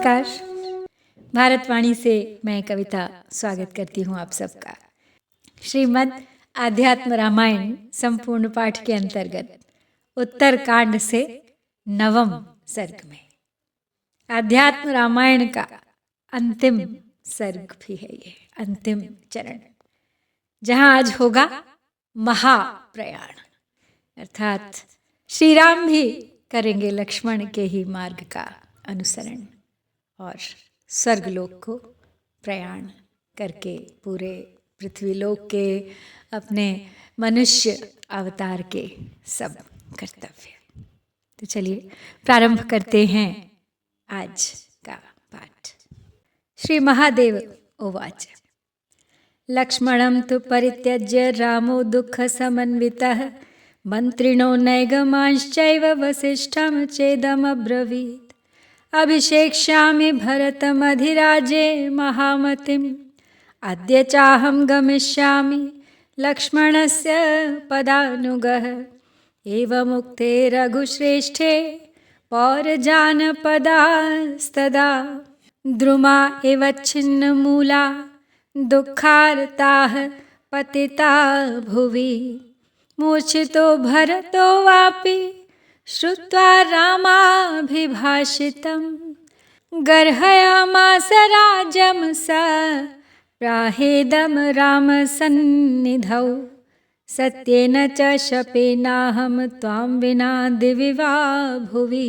नमस्कार। भारतवाणी से मैं कविता स्वागत करती हूँ आप सबका। श्रीमद् आध्यात्म रामायण संपूर्ण पाठ के अंतर्गत उत्तर कांड से 9वें सर्ग में आध्यात्म रामायण का अंतिम सर्ग भी है ये, अंतिम चरण, जहाँ आज होगा महाप्रयाण, अर्थात श्री राम भी करेंगे लक्ष्मण के ही मार्ग का अनुसरण और स्वर्गलोक को प्रयाण करके पूरे पृथ्वीलोक के अपने मनुष्य अवतार के सब कर्तव्य। तो चलिए प्रारंभ करते हैं आज का पाठ। श्री महादेव उवाच लक्ष्मणं तु परित्यज्य रामो दुःख समन्वितः मंत्रिणो नैगमांश्चैव वसिष्ठं चेदमब्रवीत् अभिषेक्ष्यामि भरतमधिराजे महामतिम् अद्य चाहं गमिष्यामि लक्ष्मणस्य पदानुगः एवमुक्ते रघुश्रेष्ठे पौरजानपदास्तदा द्रुमा इव छिन्नमूला दुःखार्ताः पतिता भुवि मूर्छितो भरतो वापि श्रुत्वा रामाभिभाषितं गर्हयामास राज्यं स प्राहेदं रामसन्निधौ सत्येन च शपेनाहं त्वां विना दिवि वा भुवि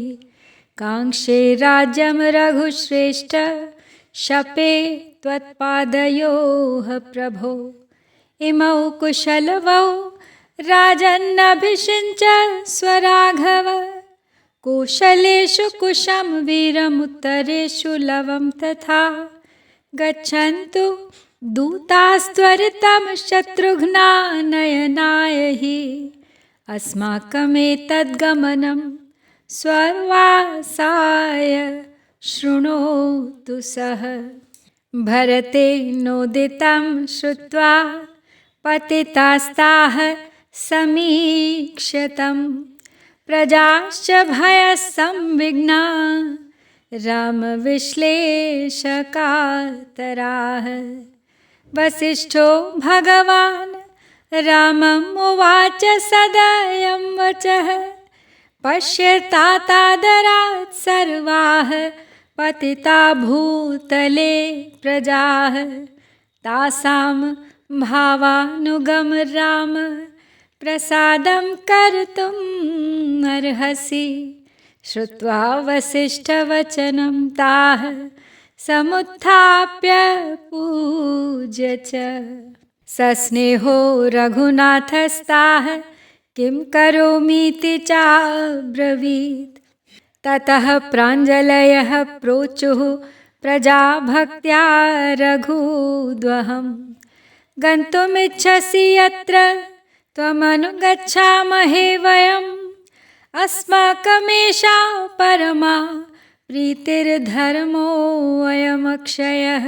काङ्क्षे राज्यं रघुश्रेष्ठ शपे त्वत्पादयोः प्रभो इमौ कुशलवौ राजन्नभिषिञ्च स्वराघव कौशलेषु कुशं वीरमुत्तरेषु लवं तथा गच्छन्तु दूतास्त्वरितं शत्रुघ्नानयनाय हि अस्माकमेतद्गमनं स्वर्वासाय शृणोतु सः भरतेनोदितं श्रुत्वा पतितास्ताः समीक्षतं प्रजाश्च भयसंविघ्ना रामविश्लेषकातराः वसिष्ठो भगवान् रामम् उवाच सदयं वचः पश्यतातादरात् सर्वाः पतिता भूतले प्रजाः तासां भावानुगम राम प्रसादं कर्तुम् अर्हसि श्रुत्वा वसिष्ठवचनं ताः समुत्थाप्य पूज्य च सस्नेहो रघुनाथस्ताः किं करोमीति चाब्रवीत् ततः प्राञ्जलयः प्रोचुः प्रजाभक्त्या रघूद्वहम् गन्तुमिच्छसि यत्र त्वमनुगच्छामहे वयम् अस्माकमेषा परमा प्रीतिर्धर्मोऽयमक्षयः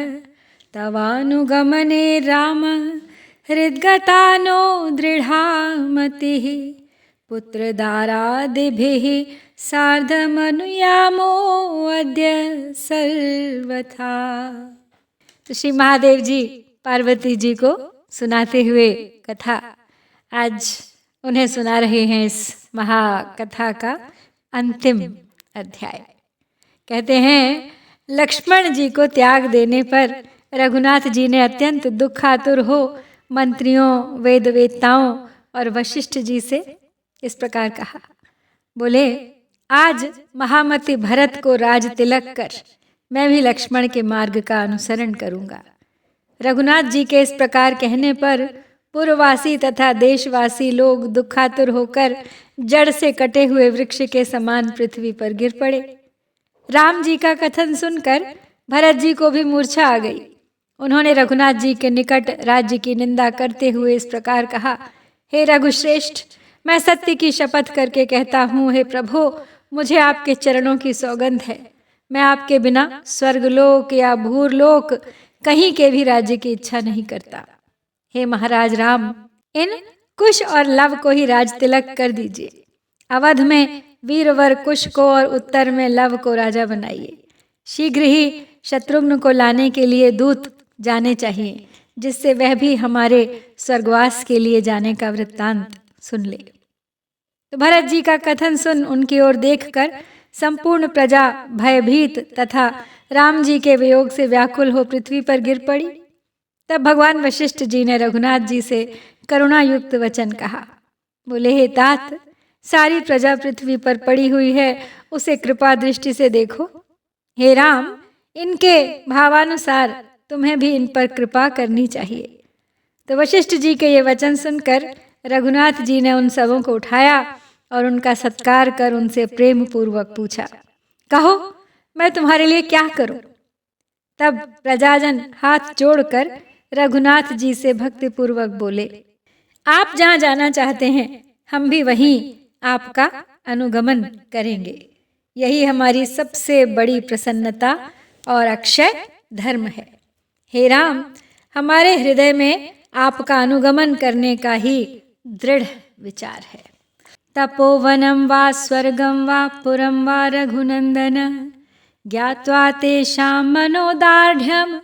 तवानुगमने राम हृद्गता नो दृढा मतिः पुत्रदारादिभिः सार्धमनुयामो अद्य सर्वथा। तो श्री महादेव जी पार्वती जी को सुनाते हुए कथा आज उन्हें सुना रहे हैं। इस महाकथा का अंतिम अध्याय। कहते हैं लक्ष्मण जी को त्याग देने पर रघुनाथ जी ने अत्यंत दुखातुर हो मंत्रियों, वेदवेत्ताओं और वशिष्ठ जी से इस प्रकार कहा। बोले आज महामति भरत को राज तिलक कर मैं भी लक्ष्मण के मार्ग का अनुसरण करूंगा। रघुनाथ जी के इस प्रकार कहने पर पूर्ववासी तथा देशवासी लोग दुखातुर होकर जड़ से कटे हुए वृक्ष के समान पृथ्वी पर गिर पड़े। राम जी का कथन सुनकर भरत जी को भी मूर्छा आ गई। उन्होंने रघुनाथ जी के निकट राज्य की निंदा करते हुए इस प्रकार कहा, हे रघुश्रेष्ठ, मैं सत्य की शपथ करके कहता हूँ, हे प्रभु, मुझे आपके चरणों की सौगंध है। मैं आपके बिना स्वर्गलोक या भूरलोक कहीं के भी राज्य की इच्छा नहीं करता। हे महाराज राम, इन कुश और लव को ही राज तिलक कर दीजिए। अवध में वीरवर कुश को और उत्तर में लव को राजा बनाइए। शीघ्र ही शत्रुघ्न को लाने के लिए दूत जाने चाहिए, जिससे वह भी हमारे स्वर्गवास के लिए जाने का वृत्तांत सुन ले। तो भरत जी का कथन सुन उनकी ओर देखकर संपूर्ण प्रजा भयभीत तथा राम जी के वियोग से व्याकुल हो पृथ्वी पर गिर पड़ी। तब भगवान वशिष्ठ जी ने रघुनाथ जी से करुणा युक्त वचन कहा। बोले, हे तात, सारी प्रजा पृथ्वी पर पड़ी हुई है, उसे कृपा दृष्टि से देखो। हे राम, इनके भावानुसार तुम्हें भी इन पर कृपा करनी चाहिए। तो वशिष्ठ जी के ये वचन सुनकर रघुनाथ जी ने उन सबों को उठाया और उनका सत्कार कर उनसे प्रेम पूर्वक पूछा, कहो मैं तुम्हारे लिए क्या करूं? तब प्रजाजन हाथ जोड़कर रघुनाथ जी से भक्ति पूर्वक बोले, आप जहां जाना चाहते हैं हम भी वहीं आपका अनुगमन करेंगे। यही हमारी सबसे बड़ी प्रसन्नता और अक्षय धर्म है। हे राम, हमारे हृदय में आपका अनुगमन करने का ही दृढ़ विचार है। तपोवनं वा स्वर्गं वा पुरं वा रघुनंदन, ज्ञात्वा तेषां मनोदार्ढ्यं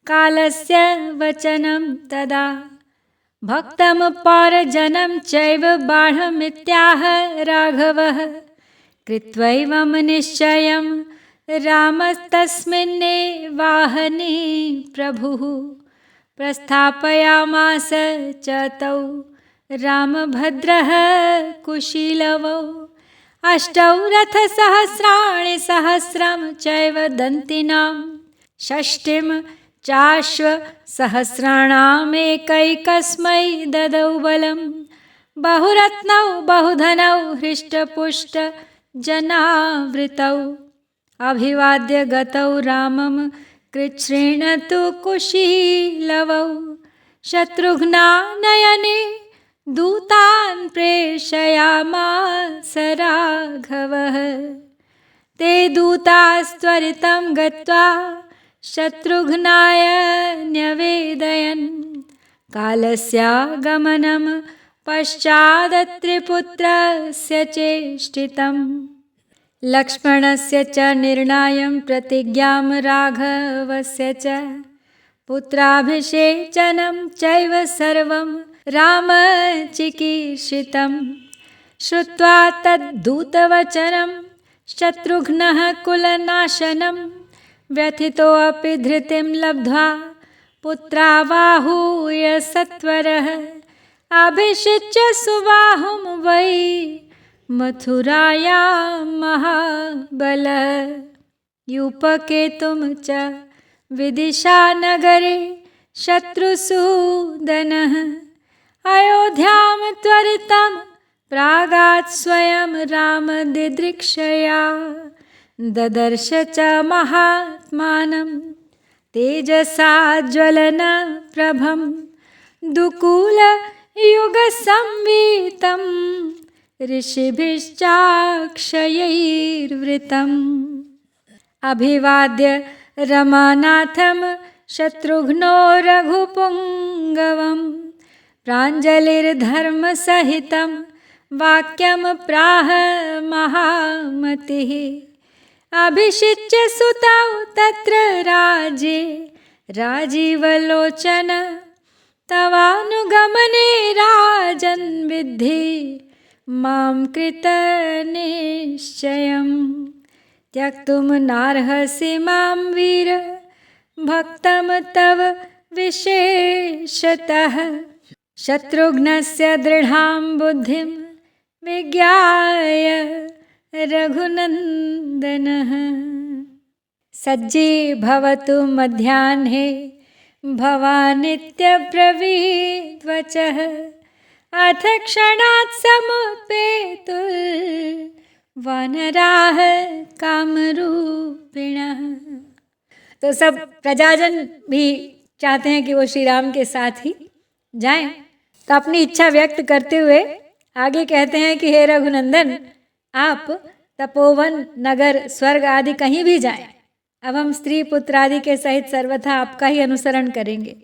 कालस्य वचनं तदा। भक्तं पौरजनं चैव बाढमित्याह राघवः, कृत्वैवं निश्चयं रामस्तस्मिन्ने वाहने प्रभुः। प्रस्थापयामास च तौ रामभद्रः कुशीलवौ, अष्टौ रथसहस्राणि सहस्रं चैव दन्तिनां, षष्टिं चाश्वसहस्राणामेकैकस्मै ददौ बलं। बहुरत्नौ बहुधनौ हृष्टपुष्टजनावृतौ, अभिवाद्य गतौ रामं कृच्छ्रेणतु कुशीलवौ। शत्रुघ्नानयने दूतान् प्रेषयामास राघवः, ते दूतास्त्वरितं गत्वा शत्रुघ्नाय न्यवेदयन्। कालस्यागमनं पश्चादत्रिपुत्रस्य चेष्टितं, लक्ष्मणस्य च निर्णायं प्रतिज्ञां राघवस्य च। पुत्राभिषेचनं चैव सर्वं रामचिकीर्षितं, श्रुत्वा तद्दूतवचनं शत्रुघ्नः कुलनाशनं। व्यथितोऽपि धृतिं लब्ध्वा पुत्रावाहूय सत्वरः, अभिषिच्य सुबाहुं वै मथुरायां महाबलः। यूपकेतुं च विदिशानगरे शत्रुसूदनः, अयोध्यां त्वरितं प्रागात् स्वयं राम दिदृक्षया। ददर्श च महात्मानं तेजसा ज्वलनप्रभं, दुकूलयुगसंवीतं ऋषिभिश्चाक्षयैर्वृतम्। अभिवाद्य रमानाथं शत्रुघ्नो रघुपुङ्गवं, प्राञ्जलिर्धर्मसहितं वाक्यं प्राह महामतिः। अभिषिच्य सुतौ तत्र राज्ये राजीवलोचन, तवानुगमने राजन् विद्धि मां कृतनिश्चयम्। त्यक्तुं नार्हसि मां वीर भक्तं तव विशेषतः, शत्रुघ्नस्य दृढां बुद्धिं विज्ञाय रघुनन्दनः। सज्जी भवतु मध्याह्ने भवानित्यब्रवीद्वचः, अथ क्षणात् समुपेतुर्वानराः कामरूपिणः। तो सब प्रजाजन भी चाहते हैं कि वो श्री राम के साथ ही जाएं, तो अपनी इच्छा व्यक्त करते हुए आगे कहते हैं कि हे रघुनंदन, आप तपोवन, नगर, स्वर्ग आदि कहीं भी जाएं, अब हम स्त्री पुत्र आदि के सहित सर्वथा आपका ही अनुसरण करेंगे।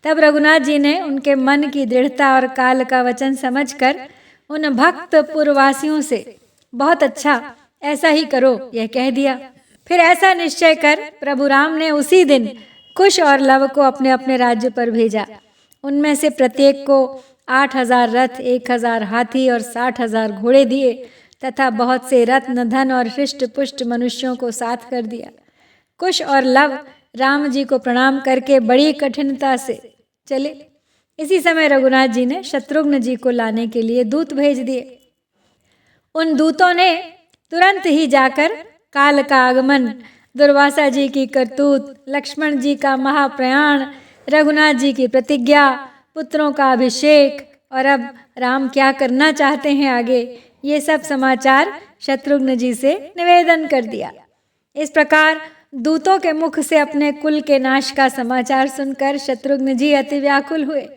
तब रघुनाथ जी ने उनके मन की दृढ़ता और काल का वचन समझकर उन भक्त पुरवासियों से बहुत अच्छा, ऐसा ही करो, यह कह दिया। फिर ऐसा निश्चय कर प्रभु राम ने उसी दिन कुश और लव को अपने अपने राज्य पर भेजा। उनमें से प्रत्येक को 8,000 रथ, 1,000 हाथी और 60,000 घोड़े दिए तथा बहुत से रत्न, धन और हृष्ट पुष्ट मनुष्यों को साथ कर दिया। कुश और लव राम जी को प्रणाम करके बड़ी कठिनता से चले। इसी समय रघुनाथ जी ने शत्रुघ्न जी को लाने के लिए दूत भेज दिए। उन दूतों ने तुरंत ही जाकर काल का आगमन, दुर्वासा जी की करतूत, लक्ष्मण जी का महाप्रयाण, रघुनाथ जी की प्रतिज्ञा, पुत्रों का अभिषेक और अब राम क्या करना चाहते हैं आगे, ये सब समाचार शत्रुघ्न जी से निवेदन कर दिया। इस प्रकार दूतों के मुख से अपने कुल के नाश का समाचार सुनकर शत्रुघ्न जी अति व्याकुल हुए,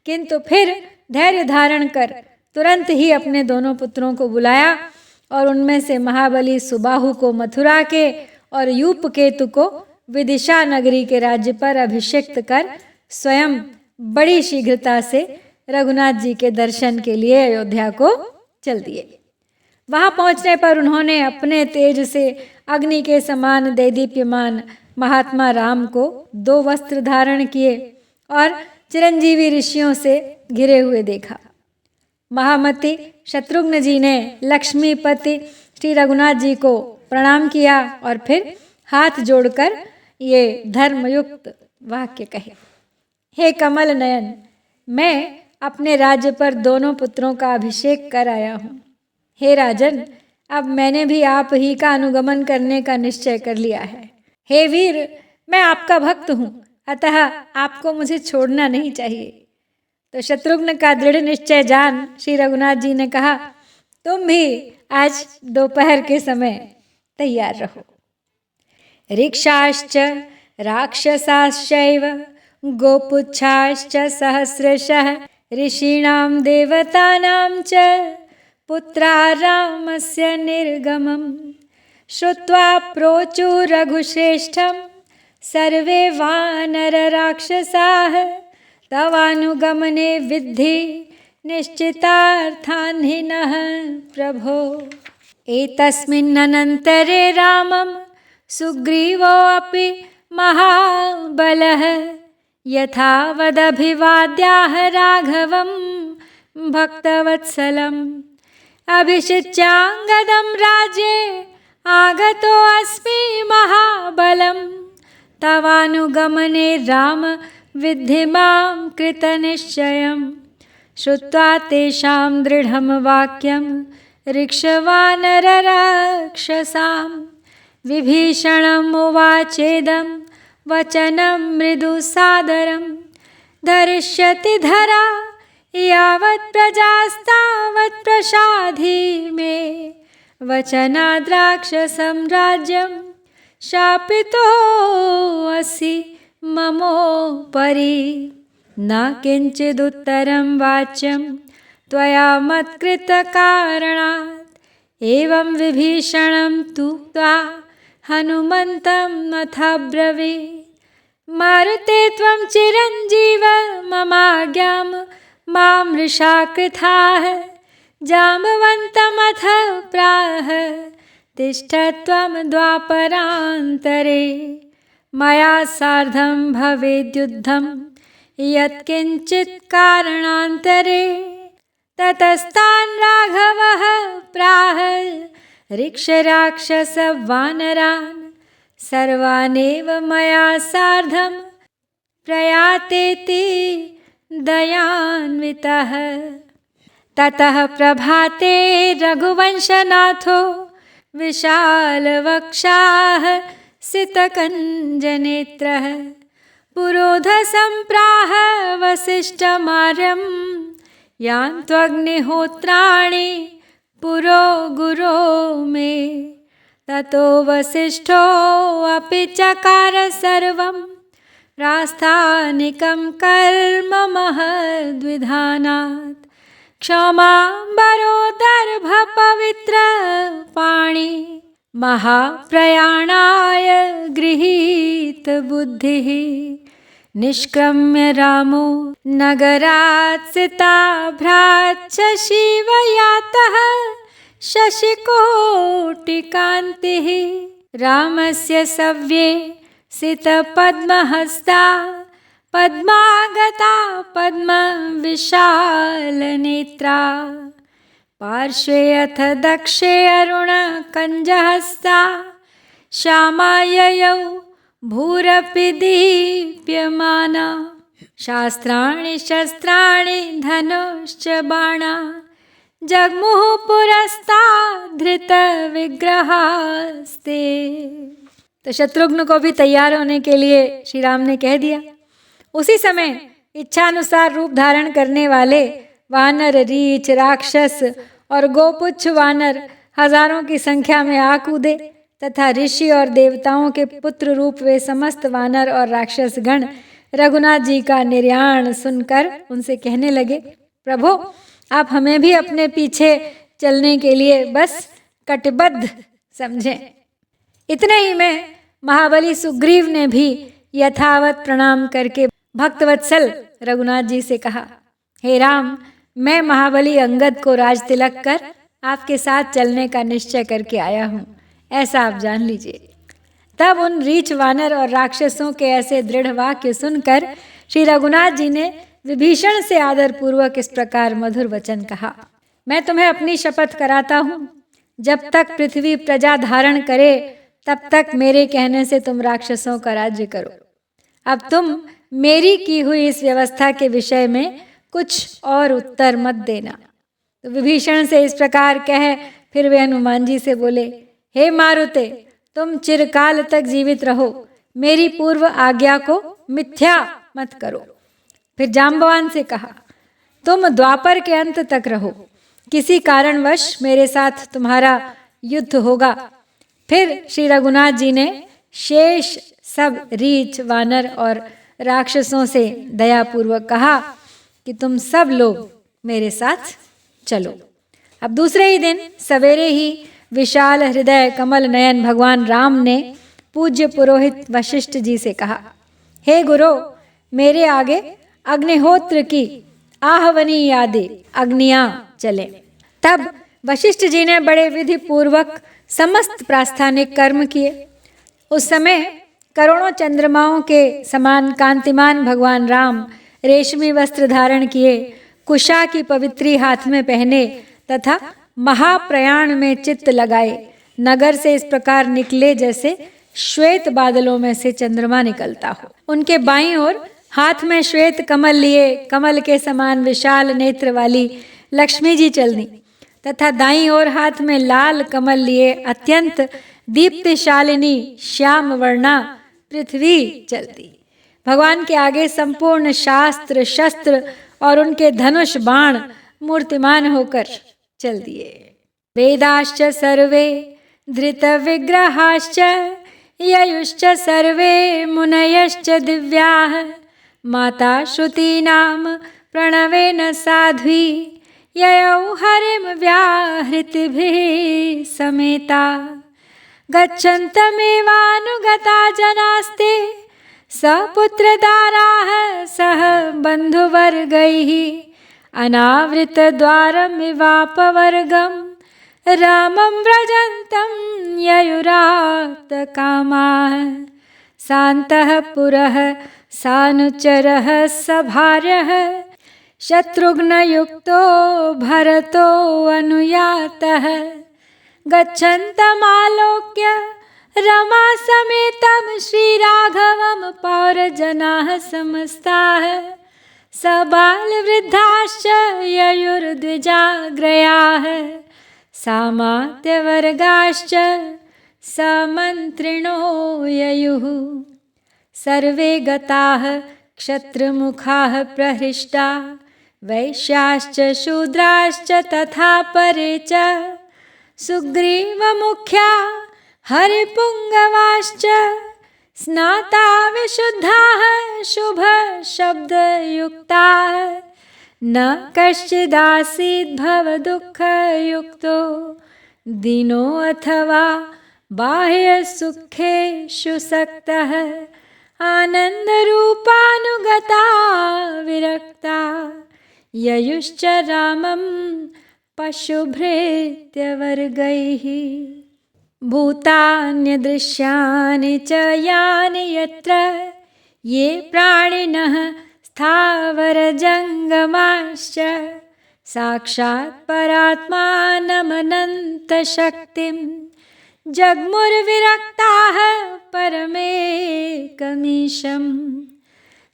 किंतु फिर धैर्य धारण कर तुरंत ही अपने दोनों पुत्रों को बुलाया और उनमें से महाबली सुबाहु को मथुरा के और यूपकेतु को विदिशा नगरी के राज्य पर अभिषिक्त कर स्वयं बड़ी शीघ्रता से रघुनाथ जी के दर्शन के लिए अयोध्या को चल दिए। वहां पहुंचने पर उन्होंने अपने तेज से अग्नि के समान देदीप्यमान महात्मा राम को 2 वस्त्र धारण किए और चिरंजीवी ऋषियों से घिरे हुए देखा। महामति शत्रुघ्न जी ने लक्ष्मीपति श्री रघुनाथ जी को प्रणाम किया और फिर हाथ जोड़कर ये धर्मयुक्त वाक्य कहे। हे कमल नयन, मैं अपने राज्य पर दोनों पुत्रों का अभिषेक कर आया हूँ। हे राजन, अब मैंने भी आप ही का अनुगमन करने का निश्चय कर लिया है। हे वीर, मैं आपका भक्त हूँ, अतः आपको मुझे छोड़ना नहीं चाहिए। तो शत्रुघ्न का दृढ़ निश्चय जान श्री रघुनाथ जी ने कहा, तुम भी आज दोपहर के समय तैयार रहो। ऋक्षाश्च राक्षसाश्चैव गोपुच्छाश्च सहस्रशः ऋषीणां देवतानां च पुत्रा रामस्य निर्गमम् श्रुत्वा प्रोचु रघुश्रेष्ठं सर्वे वानरराक्षसाः तवानुगमने विद्धि निश्चितार्थान्हिनः प्रभो। एतस्मिन्नन्तरे रामं सुग्रीवोऽपि महाबलः यथावदभिवाद्याः राघवं भक्तवत्सलम् अभिषिच्याङ्गदं राज्ये आगतोऽस्मि महाबलं तवानुगमने राम विद्धि मां कृतनिश्चयम् श्रुत्वा तेषां दृढं वाक्यं ऋक्षवानरराक्षसां विभीषणम् उवाचेदं वचनं मृदुसादरं धरिष्यति धरा यावत् प्रजास्तावत् प्रसादी मे वचनाद्राक्षसं राज्यं शापितोऽसि ममोपरि न किञ्चिदुत्तरं वाच्यं त्वया मत्कृतकारणात् एवं विभीषणं तूक्त्वा हनुमन्तं अथाब्रवीत् मारुते त्वं चिरञ्जीव ममाज्ञां मां मृषा कृताः जाम्बवन्तमथ प्राह तिष्ठ त्वं द्वापरान्तरे मया सार्धं भवेद्युद्धं यत्किञ्चित् कारणान्तरे ततस्तान् राघवः प्राह ऋक्षराक्षसवानरान् सर्वानेव मया सार्धं प्रयातेति दयान्वितः। ततः प्रभाते रघुवंशनाथो विशालवक्षाः सितकञ्जनेत्रः पुरोधसम्प्राह वसिष्ठमार्यं यान्त्वग्निहोत्राणि पुरो गुरो मे ततो वसिष्ठोऽपि चकार सर्वं प्रास्थानिकं कर्म महद्विधानात् क्षमाम्बरोदर्भपवित्रपाणि महाप्रयाणाय गृहीत बुद्धिः निष्क्रम्य रामो नगरात् सिताभ्रात् शशिवयातः शशिकोटिकान्तिः रामस्य सव्ये सितपद्महस्ता पद्मागता पद्मविशालनेत्रा पार्श्वे अथ दक्षे अरुणकञ्जहस्ता श्यामा ययौ भूरपि दीप्यमाना शास्त्राणि शस्त्राणि धनुश्च बाणा जगमुः पुरस्ताद् धृतविग्रहास्ते। तो शत्रुघ्न को भी तैयार होने के लिए श्री राम ने कह दिया। उसी समय इच्छानुसार रूप धारण करने वाले वानर, रीछ, राक्षस और गोपुच्छ वानर हजारों की संख्या में आ कूदे तथा ऋषि और देवताओं के पुत्र रूप वे समस्त वानर और राक्षस गण रघुनाथ जी का निर्याण सुनकर उनसे कहने लगे, प्रभो आप हमें भी अपने पीछे चलने के लिए बस कटिबद्ध समझें। इतने ही में महाबली सुग्रीव ने भी यथावत प्रणाम करके भक्तवत्सल रघुनाथ जी से कहा, हे राम, मैं महाबली अंगद को राज तिलक कर आपके साथ चलने का निश्चय करके आया हूँ, ऐसा आप जान लीजिए। तब उन रीछ, वानर और राक्षसों के ऐसे दृढ़ वाक्य सुनकर श्री रघुनाथ जी ने विभीषण से आदरपूर्वक इस प्रकार मधुर वचन कहा, मैं तुम्हें अपनी शपथ कराता हूँ, जब तक पृथ्वी प्रजा धारण करे तब तक मेरे कहने से तुम राक्षसों का राज्य करो। अब तुम मेरी की हुई इस व्यवस्था के विषय में कुछ और उत्तर मत देना। तो विभीषण से इस प्रकार कह फिर वे हनुमान जी से बोले, हे मारुते, तुम चिरकाल तक जीवित रहो, मेरी पूर्व आज्ञा को मिथ्या मत करो। फिर जाम्बवान से कहा, तुम द्वापर के अंत तक रहो, किसी कारणवश मेरे साथ तुम्हारा युद्ध होगा। फिर श्री रघुनाथ जी ने शेष सब रीछ, वानर और राक्षसों से दयापूर्वक कहा कि तुम सब लोग मेरे साथ चलो। अब दूसरे ही दिन सवेरे ही विशाल हृदय कमल नयन भगवान राम ने पूज्य पुरोहित वशिष्ठ जी से कहा, हे गुरु, मेरे आगे अग्निहोत्र की आहवनी आदि अग्नियां चले। तब वशिष्ठ जी ने बड़े विधि पूर्वक समस्त प्रास्थानिक कर्म किए। उस समय करोड़ों चंद्रमाओं के समान कांतिमान भगवान राम रेशमी वस्त्र धारण किए, कुशा की पवित्री हाथ में पहने तथा महाप्रयाण में चित्त लगाए नगर से इस प्रकार निकले जैसे श्वेत बादलों में से चंद्रमा निकलता हो। उनके बाईं ओर हाथ में श्वेत कमल लिए कमल के समान विशाल नेत्र वाली लक्ष्मी जी चलनी तथा दाईं ओर हाथ में लाल कमल लिए अत्यंत दीप्तिशालिनी श्याम वर्णा पृथ्वी चलती। भगवान के आगे संपूर्ण शास्त्र, शस्त्र और उनके धनुष बाण मूर्तिमान होकर चल दिए। वेदाश्च सर्वे धृत विग्रहाश्च ययुश्च सर्वे मुनयश्च दिव्याः माता श्रुतीनाम प्रणवेन साध्वी ययौ हरिं व्याहृतिभिः समेता गच्छन्तमेवानुगता जनास्ते सपुत्रदाराः सह बन्धुवर्गैः अनावृतद्वारमिवापवर्गं रामं व्रजन्तं ययुराप्तकामाः शान्तः पुरः सानुचरः सभार्यः शत्रुघ्नयुक्तो भरतो अनुयातः गच्छन्तमालोक्य रमा समेतं श्रीराघवं पौरजनाः समस्ताः सबालवृद्धाश्च ययुर्द्विजाग्रयाः सामात्यवर्गाश्च समन्त्रिणो ययुः सर्वे गताः क्षत्रमुखाः प्रहृष्टा वैश्याश्च शूद्राश्च तथा परे च सुग्रीवमुख्या हरिपुङ्गवाश्च स्नाता विशुद्धाः शुभशब्दयुक्ताः न कश्चिदासीत् भवदुःखयुक्तो दीनो अथवा बाह्यसुखेषु सक्तः आनन्दरूपानुगता विरक्ता ययुश्च रामं पशुभृत्यवर्गैः। भूतान्यदृश्यानि च यानि यत्र ये प्राणिनः स्थावरजङ्गमाश्च साक्षात् परात्मानमनन्तशक्तिं जग्मुर्विरक्ताः परमेकमीशम्।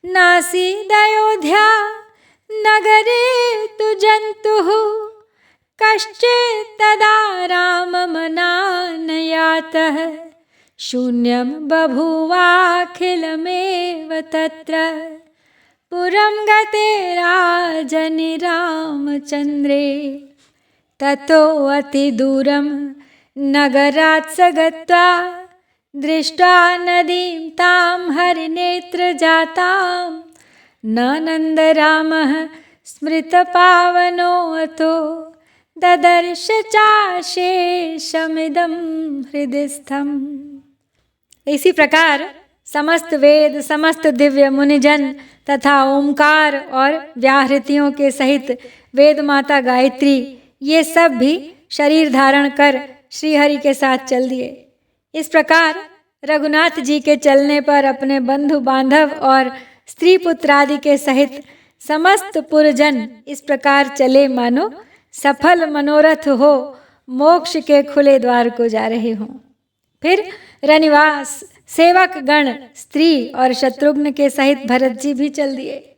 नासीदयोध्या नगरे तु जन्तुः कश्चित्तदा राममनानयातः शून्यं बभूवाखिलमेव तत्र पुरं गते राजनि रामचन्द्रे। ततो अतिदूरं नगरात् स गत्वा दृष्ट्वा नदीं तां हरिनेत्रजातां नन्दरामः स्मृतपावनोऽतो ददर्श चाशेषमिदं हृदिस्थम्। इसी प्रकार समस्त वेद, समस्त दिव्य मुनिजन तथा ओंकार और व्याहृतियों के सहित वेद माता गायत्री ये सब भी शरीर धारण कर श्रीहरि के साथ चल दिए। इस प्रकार रघुनाथ जी के चलने पर अपने बंधु बांधव और स्त्री पुत्र आदि के सहित समस्त पुरजन इस प्रकार चले मानो सफल मनोरथ हो मोक्ष के खुले द्वार को जा रहे हों। फिर रनिवास सेवक गण स्त्री और शत्रुघ्न के सहित भरत जी भी चल दिए।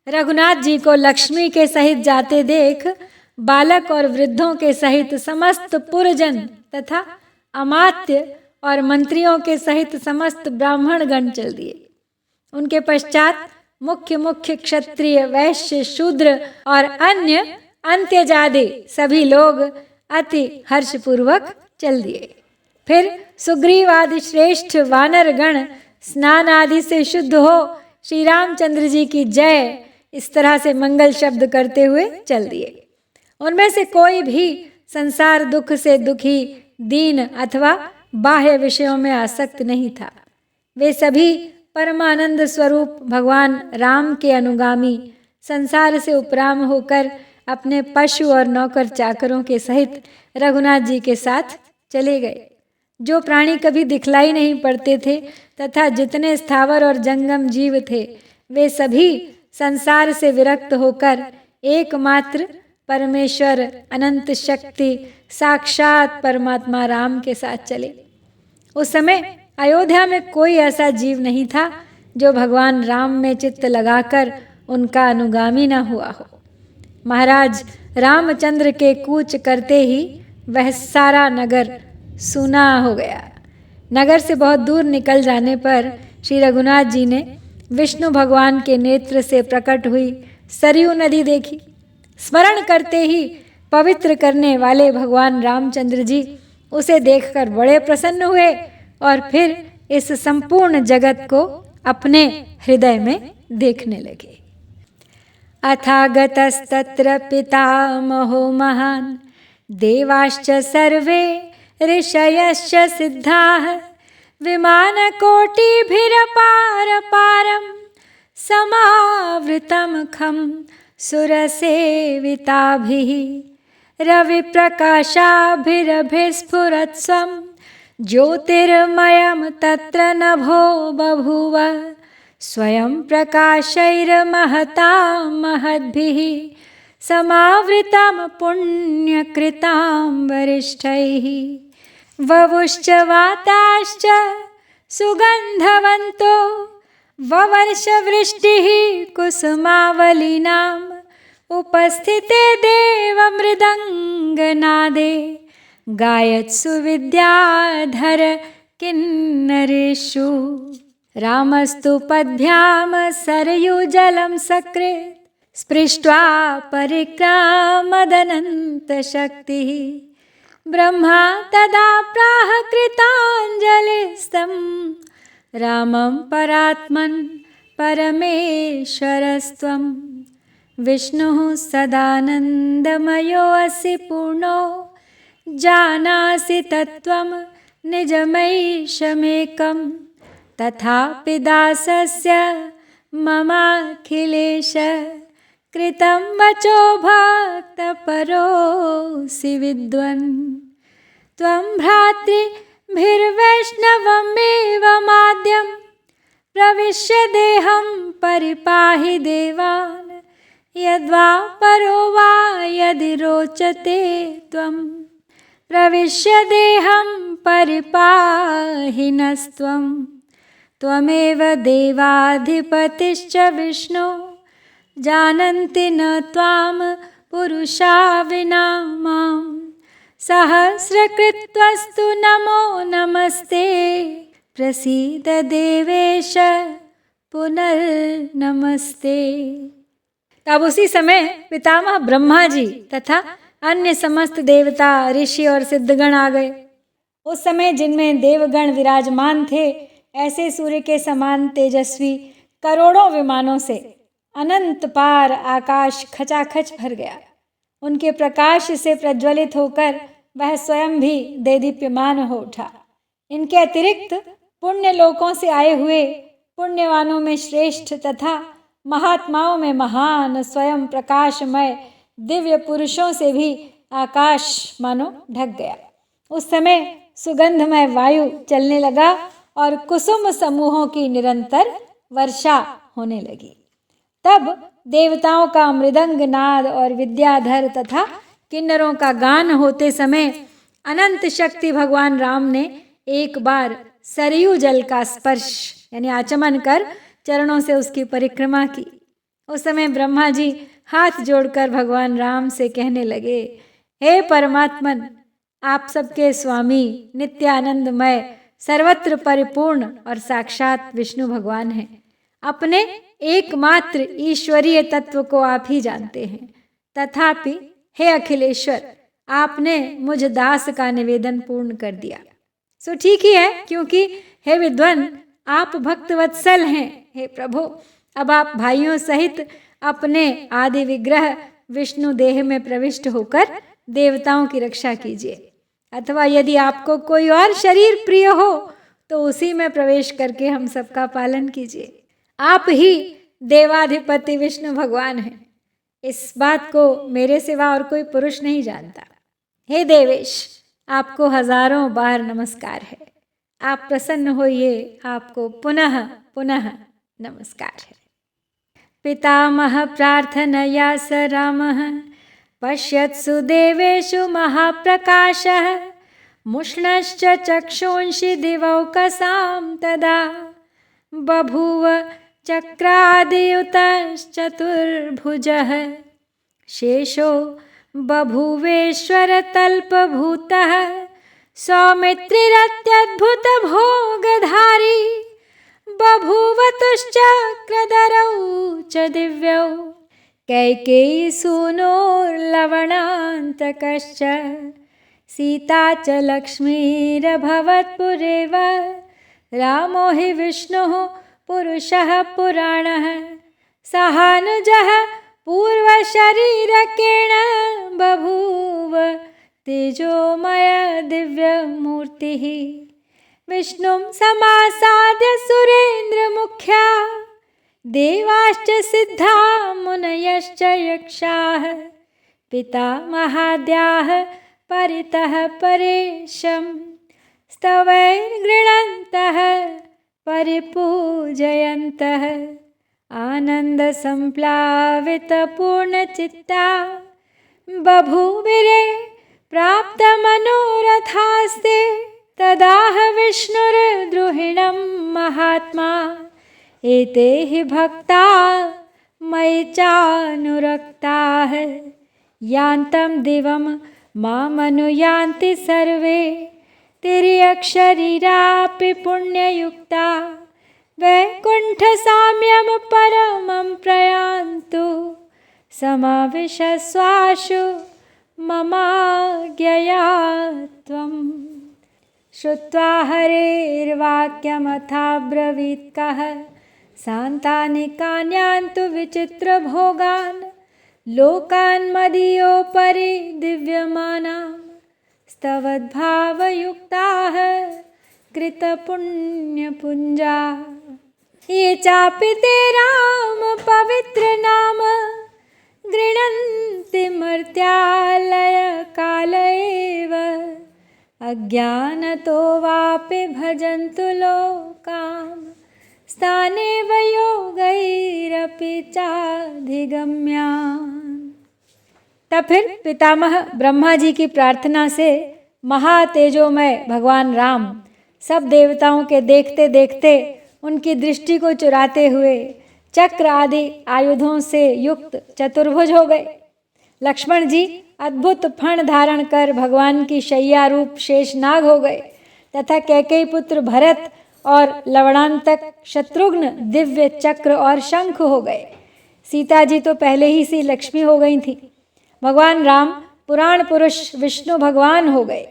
रघुनाथ जी को लक्ष्मी के सहित जाते देख बालक और वृद्धों के सहित समस्त पुरजन तथा अमात्य और मंत्रियों के सहित समस्त ब्राह्मण गण चल दिए। उनके पश्चात मुख्य मुख्य क्षत्रिय, वैश्य, शूद्र और अन्य अंत्यजादि सभी लोग अति हर्षपूर्वक चल दिए। फिर सुग्रीव आदि श्रेष्ठ वानर गण स्नान आदि से शुद्ध हो श्री रामचंद्र जी की जय इस तरह से मंगल शब्द करते हुए चल दिए। उनमें से कोई भी संसार दुख से दुखी, दीन अथवा बाह्य विषयों में आसक्त नहीं था। वे सभी परमानंद स्वरूप भगवान राम के अनुगामी संसार से उपराम होकर अपने पशु और नौकर चाकरों के सहित रघुनाथ जी के साथ चले गए। जो प्राणी कभी दिखलाई नहीं पड़ते थे तथा जितने स्थावर और जंगम जीव थे वे सभी संसार से विरक्त होकर एकमात्र परमेश्वर अनंत शक्ति साक्षात परमात्मा राम के साथ चले। उस समय अयोध्या में कोई ऐसा जीव नहीं था जो भगवान राम में चित्त लगाकर उनका अनुगामी न हुआ हो। महाराज रामचंद्र के कूच करते ही वह सारा नगर सूना हो गया। नगर से बहुत दूर निकल जाने पर श्री रघुनाथ जी ने विष्णु भगवान के नेत्र से प्रकट हुई सरयू नदी देखी। स्मरण करते ही पवित्र करने वाले भगवान रामचंद्र जी उसे देखकर बड़े प्रसन्न हुए और फिर इस संपूर्ण जगत को अपने हृदय में देखने लगे। अथागतस्तत्र पितामहो महान् देवाश्च सर्वे ऋषयश्च सिद्धाः विमानकोटिभिरपारपारं समावृतं खं सुरसेविताभिः रविप्रकाशाभिरभिस्फुरत्स्वं ज्योतिर्मयं तत्र नभो बभूव स्वयं प्रकाशैर्महतां महद्भिः समावृतं पुण्यकृतां वरिष्ठैः ववुश्च वाताश्च सुगन्धवन्तो ववर्षवृष्टिः कुसुमावलीनाम् उपस्थिते देवमृदङ्गनादे गायत्सु विद्याधर किन्नरेषु रामस्तु पद्भ्यां सरयूजलं सकृत् स्पृष्ट्वा परिक्रामदनन्तशक्तिः ब्रह्मा तदा प्राह कृताञ्जलिस्तं रामं परात्मन् परमेश्वरस्त्वं विष्णुः सदानन्दमयोऽसि पूर्णो जानासि तत्त्वं निजमैशमेकं तथापि दासस्य ममाखिलेश कृतं वचो भक्तपरोऽसि विद्वन्। त्वं भ्रातृभिर्वैष्णवमेव माद्यं प्रविश्य देहं परिपाहि देवान् यद्वा परो वा यदि रोचते त्वं प्रविश्य देहं परिपाहि नस्त्वं त्वमेव देवाधिपतिश्च विष्णो जानन्ति न त्वां पुरुषा विना मां सहस्रकृत्वस्तु नमो नमस्ते प्रसीद देवेश पुनर्नमस्ते। तब उसी समय पितामह ब्रह्मा जी तथा अन्य समस्त देवता, ऋषि और सिद्धगण आ गए। उस समय जिनमें देवगण विराजमान थे, ऐसे सूर्य के समान तेजस्वी करोड़ों विमानों से अनंत पार आकाश खचाखच भर गया। उनके प्रकाश से प्रज्वलित होकर वह स्वयं भी देदीप्यमान हो उठा। इनके अतिरिक्त पुण्य लोकों से आए हुए पुण्यवानों में श्रेष्ठ तथा महात्माओं में महान स्वयं प्रकाशमय दिव्य पुरुषों से भी आकाश मानो ढक गया। उस समय सुगंधमय वायु चलने लगा और कुसुम समूहों की निरंतर वर्षा होने लगी। तब देवताओं का मृदंग नाद और विद्याधर तथा किन्नरों का गान होते समय अनंत शक्ति भगवान राम ने एक बार सरयू जल का स्पर्श यानी आचमन कर चरणों से उसकी परिक्रमा की। उस समय ब्रह्मा जी हाथ जोड़कर भगवान राम से कहने लगे, हे परमात्मन, आप सबके स्वामी नित्यानंदमय सर्वत्र परिपूर्ण और साक्षात विष्णु भगवान हैं। अपने एकमात्र ईश्वरीय तत्व को आप ही जानते हैं। तथापि हे अखिलेश्वर, आपने मुझ दास का निवेदन पूर्ण कर दिया, सो ठीक ही है, क्योंकि हे विद्वान, आप भक्तवत्सल हैं। हे प्रभु, अब आप भाइयों सहित अपने आदि विग्रह विष्णु देह में प्रविष्ट होकर देवताओं की रक्षा कीजिए, अथवा यदि आपको कोई और शरीर प्रिय हो तो उसी में प्रवेश करके हम सबका पालन कीजिए। आप ही देवाधिपति विष्णु भगवान हैं। इस बात को मेरे सिवा और कोई पुरुष नहीं जानता। हे देवेश, आपको हजारों बार नमस्कार है। आप प्रसन्न होइए, आपको पुनः पुनः नमस्कार है। पितामह प्रार्थनया स रामः पश्यत्सु देवेषु महाप्रकाशः मुष्णश्च चक्षुंषि दिवौकसां तदा बभूव चक्रादियुतश्चतुर्भुजः शेषो बभूवेश्वरतल्पभूतः सौमित्रिरत्यद्भुतभोगधारी बभूवतुश्चक्रधरौ च दिव्यौ कैकेयीसूनोर्लवणान्तकश्च सीता च लक्ष्मीरभवत्पुरेव रामो हि विष्णुः पुरुषः पुराणः सहानुजः पूर्वशरीरकेण बभूव तेजोमय दिव्यमूर्तिः विष्णुं समासाद्य सुरेन्द्रमुख्या देवाश्च सिद्धा मुनयश्च यक्षाः पितामहाद्याः परितः परेशं स्तवैर्गृणन्तः परिपूजयन्तः आनन्दसम्प्लावितपूर्णचित्ता बभूविरे प्राप्तमनोरथास्ते तदाह विष्णुर्द्रुहिणं महात्मा एते हि भक्ता मयि चानुरक्ताः यान्तं दिवं मामनुयान्ति सर्वे तिर्यक्शरीरापि पुण्ययुक्ता वैकुण्ठसाम्यं परमं प्रयान्तु समाविशस्वाशु ममाज्ञया त्वम्। श्रुत्वा हरेर्वाक्यमथाब्रवीत् कः शान्तानि कान्यान्तु विचित्रभोगान् लोकान् मदीयोपरि दिव्यमानां स्तवद्भावयुक्ताः कृतपुण्यपुञ्जा ये चापि ते राम पवित्र नाम गृह्णन्ति मर्त्यालय काल एव अज्ञानतो वापि भजन्तु लोकान् स्थानेव योगैरपि चाधिगम्यान्। तब फिर पितामह ब्रह्मा जी की प्रार्थना से महातेजोमय भगवान राम सब देवताओं के देखते देखते उनकी दृष्टि को चुराते हुए चक्र आदि आयुधों से युक्त चतुर्भुज हो गए। लक्ष्मण जी अद्भुत फण धारण कर भगवान की शैया रूप शेषनाग हो गए तथा कैकेयी पुत्र भरत और लवणांतक शत्रुघ्न दिव्य चक्र और शंख हो गए। सीता जी तो पहले ही सी लक्ष्मी हो गई थी। भगवान राम पुराण पुरुष विष्णु भगवान हो गए।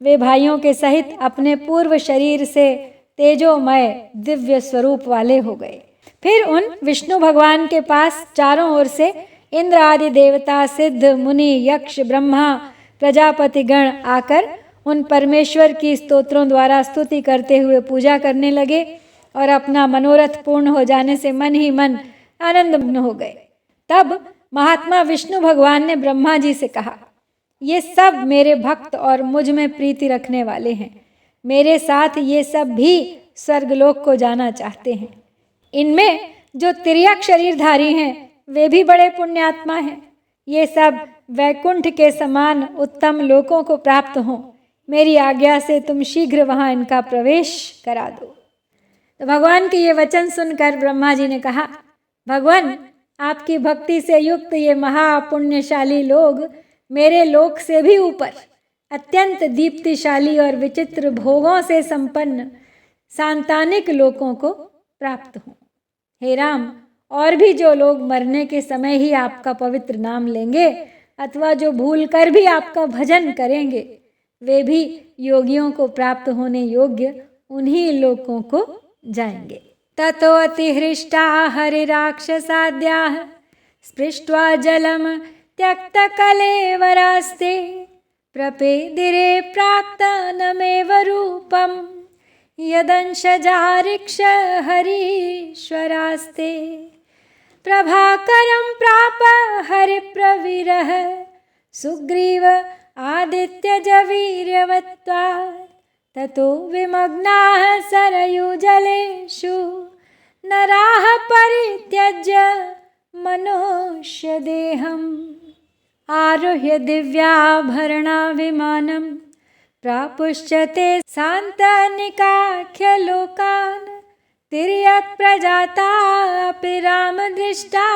वे भाइयों के सहित अपने पूर्व शरीर से तेजोमय दिव्य स्वरूप वाले हो गए। फिर उन विष्णु भगवान के पास चारों ओर से इंद्र आदि देवता, सिद्ध, मुनि, यक्ष, ब्रह्मा, प्रजापति गण आकर उन परमेश्वर की स्तोत्रों द्वारा स्तुति करते हुए पूजा करने लगे और अपना मनोरथ पूर्ण हो जाने से मन ही मन आनंदमग्न हो गए। तब महात्मा विष्णु भगवान ने ब्रह्मा जी से कहा, ये सब मेरे भक्त और मुझ में प्रीति रखने वाले हैं। मेरे साथ ये सब भी स्वर्गलोक को जाना चाहते हैं। इनमें जो तिर्यक शरीरधारी हैं वे भी बड़े पुण्यात्मा हैं। ये सब वैकुंठ के समान उत्तम लोकों को प्राप्त हों। मेरी आज्ञा से तुम शीघ्र वहाँ इनका प्रवेश करा दो। तो भगवान के ये वचन सुनकर ब्रह्मा जी ने कहा, भगवान आपकी भक्ति से युक्त ये महापुण्यशाली लोग मेरे लोक से भी ऊपर अत्यंत दीप्तिशाली और विचित्र भोगों से संपन्न सांतानिक लोकों को प्राप्त हों। हे राम, और भी जो लोग मरने के समय ही आपका पवित्र नाम लेंगे अथवा जो भूल कर भी आपका भजन करेंगे वे भी योगियों को प्राप्त होने योग्य उन्हीं लोकों को जाएंगे। ततो अतिहृष्टा हरिराक्षसाद्याः स्पृष्ट्वा जलम त्यक्तकलेवरास्ते प्रपेदिरे प्राक्तनमेव रूपं यदंशजारिक्ष हरीश्वरास्ते प्रभाकरं प्राप हरिप्रवीरः सुग्रीव आदित्यजवीर्यवत्त्वात् ततो विमग्नाः सरयूजलेषु नराः परित्यज्य मनुष्यदेहम् आरुह्य दिव्याभरणाविमानं प्रापुश्चते सान्तानिकाख्यलोकान् तिर्यक् प्रजातापि रामदृष्टा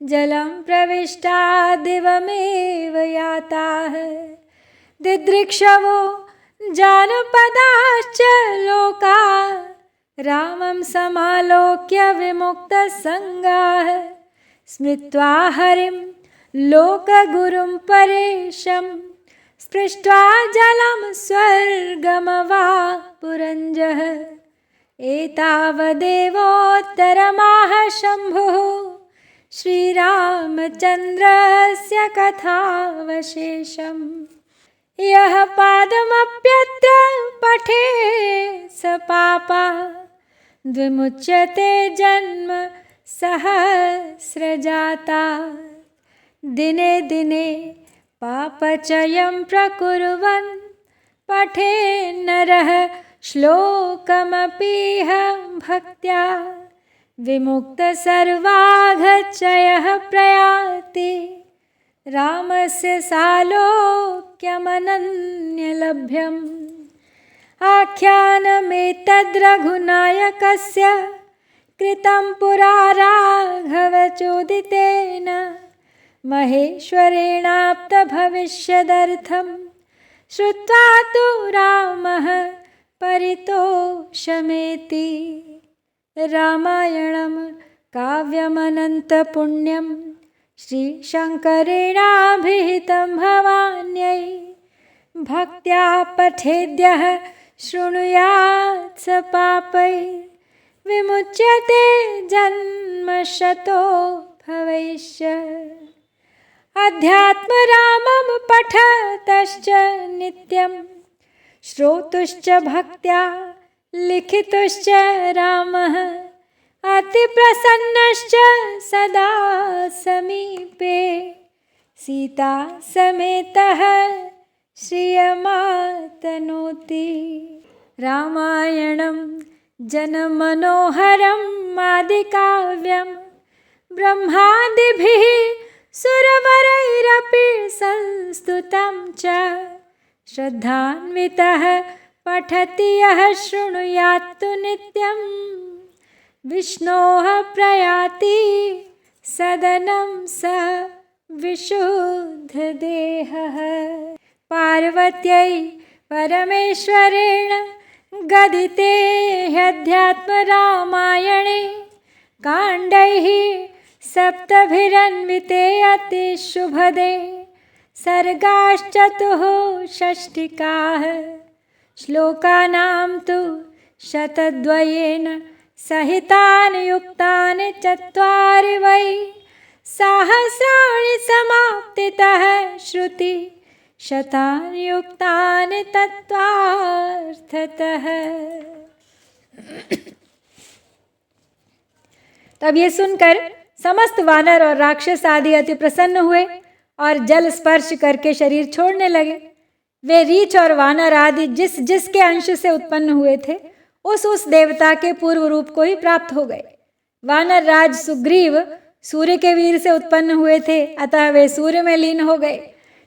जलं प्रविष्टा दिवमेव याताः दिदृक्षवो जानपदाश्च लोका रामं समालोक्य विमुक्तसङ्गाः स्मृत्वा हरिं लोकगुरुं परेशं स्पृष्ट्वा जलं स्वर्गमवापुरञ्जः एतावदेवोत्तरमाह शम्भुः श्रीरामचन्द्रस्य कथावशेषम् यः पादमप्यत्र पठे स पापा विमुच्यते जन्म सहस्रजाता दिने दिने पापचयं प्रकुर्वन् पठे नरः श्लोकमपीह भक्त्या विमुक्तसर्वाघचयः प्रयाति रामस्य सालोक्यमनन्यलभ्यम् आख्यानमेतद्रघुनायकस्य कृतं पुरा राघवचोदितेन महेश्वरेणाप्तभविष्यदर्थं श्रुत्वा तु रामः परितोषमेति रामायणं काव्यमनन्तपुण्यं श्रीशङ्करेणाभिहितं भवान्यै भक्त्या पठेद्यः शृणुयात् स पापै विमुच्यते जन्मशतो भविष्य अध्यात्मरामं पठतश्च नित्यं श्रोतुश्च भक्त्या लिखितुश्च रामः अतिप्रसन्नश्च सदा समीपे सीता समेतः श्रियमातनोति। रामायणं जनमनोहरम् आदिकाव्यं ब्रह्मादिभिः सुरवरैरपि संस्तुतं च। श्रद्धान्वितः पठति यः शृणुयात्तु नित्यं विष्णोः प्रयाति सदनं स विशुद्धदेहः। पार्वत्यै परमेश्वरेण गदिते ह्यध्यात्मरामायणे काण्डैः सप्तभिरन्विते अतिशुभदे। सर्गाश्चतुःषष्टिकाः श्लोकानां तु शतद्वयेन सहितानि युक्तानि चत्वारि वै। सहस्राणि समाप्तितः श्रुति शतानि युक्तानि तत्त्वार्थतः। तब ये सुनकर समस्त वानर और राक्षस आदि अति प्रसन्न हुए और जल स्पर्श करके शरीर छोड़ने लगे। वे रीछ और वानर आदि जिस जिसके अंश से उत्पन्न हुए थे उस देवता के पूर्व रूप को ही प्राप्त हो गए। वानर राज सुग्रीव सूर्य के वीर से उत्पन्न हुए थे, अतः वे सूर्य में लीन हो गए।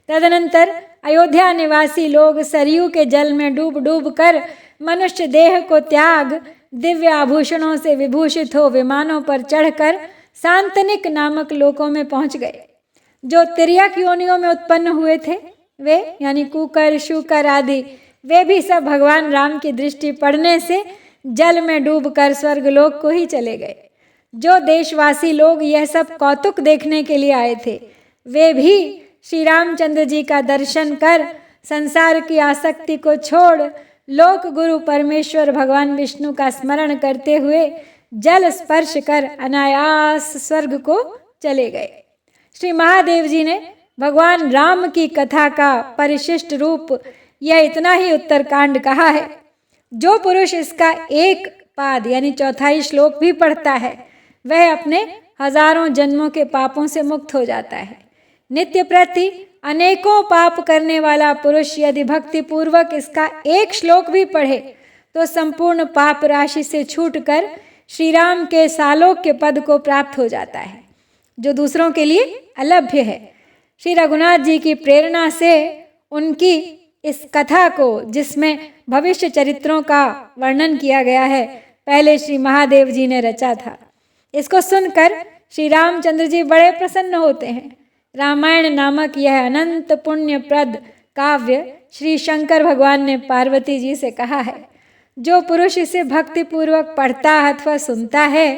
तदनंतर अयोध्या निवासी लोग सरयू के जल में डूब डूब कर मनुष्य देह को त्याग दिव्य आभूषणों से विभूषित हो विमानों पर चढ़कर सांतनिक नामक लोकों में पहुंच गए। जो तिर्यक योनियों में उत्पन्न हुए थे वे यानी कुकर शूकर आदि, वे भी सब भगवान राम की दृष्टि पड़ने से जल में डूबकर स्वर्गलोक को ही चले गए। जो देशवासी लोग यह सब कौतुक देखने के लिए आए थे वे भी श्री रामचंद्र जी का दर्शन कर संसार की आसक्ति को छोड़ लोक गुरु परमेश्वर भगवान विष्णु का स्मरण करते हुए जल स्पर्श कर अनायास स्वर्ग को चले गए। श्री महादेव जी ने भगवान राम की कथा का परिशिष्ट रूप यह इतना ही उत्तरकांड कहा है। जो पुरुष इसका एक पाद यानी चौथाई श्लोक भी पढ़ता है वह अपने हजारों जन्मों के पापों से मुक्त हो जाता है। नित्य प्रति अनेकों पाप करने वाला पुरुष यदि भक्ति पूर्वक इसका एक श्लोक भी पढ़े तो संपूर्ण पाप राशि से छूटकर श्री राम के सालोक्य पद को प्राप्त हो जाता है, जो दूसरों के लिए अलभ्य है। श्री रघुनाथ जी की प्रेरणा से उनकी इस कथा को, जिसमें भविष्य चरित्रों का वर्णन किया गया है, पहले श्री महादेव जी ने रचा था। इसको सुनकर श्री रामचंद्र जी बड़े प्रसन्न होते हैं। रामायण नामक यह अनंत पुण्यप्रद काव्य श्री शंकर भगवान ने पार्वती जी से कहा है। जो पुरुष इसे भक्ति पूर्वक पढ़ता अथवा सुनता है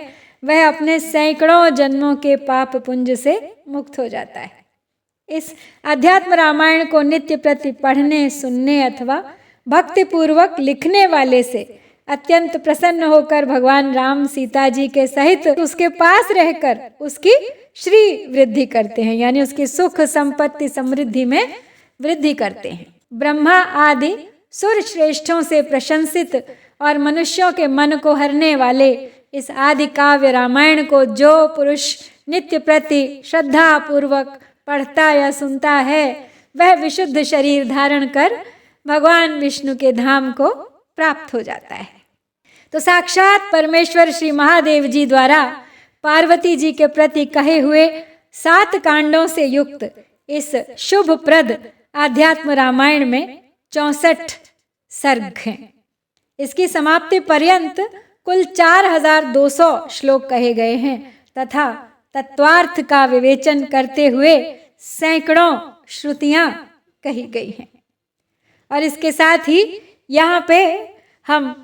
वह अपने सैकड़ों जन्मों के पाप पुंज से मुक्त हो जाता है। इस अध्यात्म रामायण को नित्य प्रति पढ़ने सुनने अथवा भक्ति पूर्वक लिखने वाले से अत्यंत प्रसन्न होकर भगवान राम सीता जी के सहित उसके पास रहकर उसकी श्री वृद्धि करते हैं, यानी उसकी सुख संपत्ति समृद्धि में वृद्धि करते हैं। ब्रह्मा आदि सुर श्रेष्ठों से प्रशंसित और मनुष्यों के मन को हरने वाले इस आदि काव्य रामायण को जो पुरुष नित्य प्रति श्रद्धा पूर्वक पढ़ता या सुनता है वह विशुद्ध शरीर धारण कर भगवान विष्णु के धाम को प्राप्त हो जाता है। तो साक्षात परमेश्वर श्री महादेव जी द्वारा पार्वती जी के प्रति कहे हुए 7 कांडों से युक्त इस शुभ प्रद आध्यात्म रामायण में 64 सर्ग हैं। इसकी समाप्ति पर्यंत कुल 4200 श्लोक कहे गए हैं तथा तत्वार्थ का विवेचन करते हुए सैकड़ों श्रुतियां कही गई हैं। और इसके साथ ही यहाँ पे हम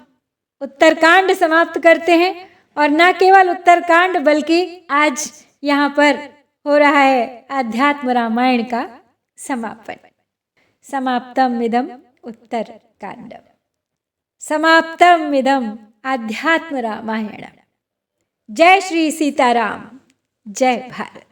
उत्तरकांड समाप्त करते हैं, और न केवल उत्तरकांड बल्कि आज यहाँ पर हो रहा है आध्यात्म रामायण का समापन। समाप्तम इदम उत्तरकांडम, समाप्तम इदम आध्यात्म रामायण। जय श्री सीताराम, जय भारत।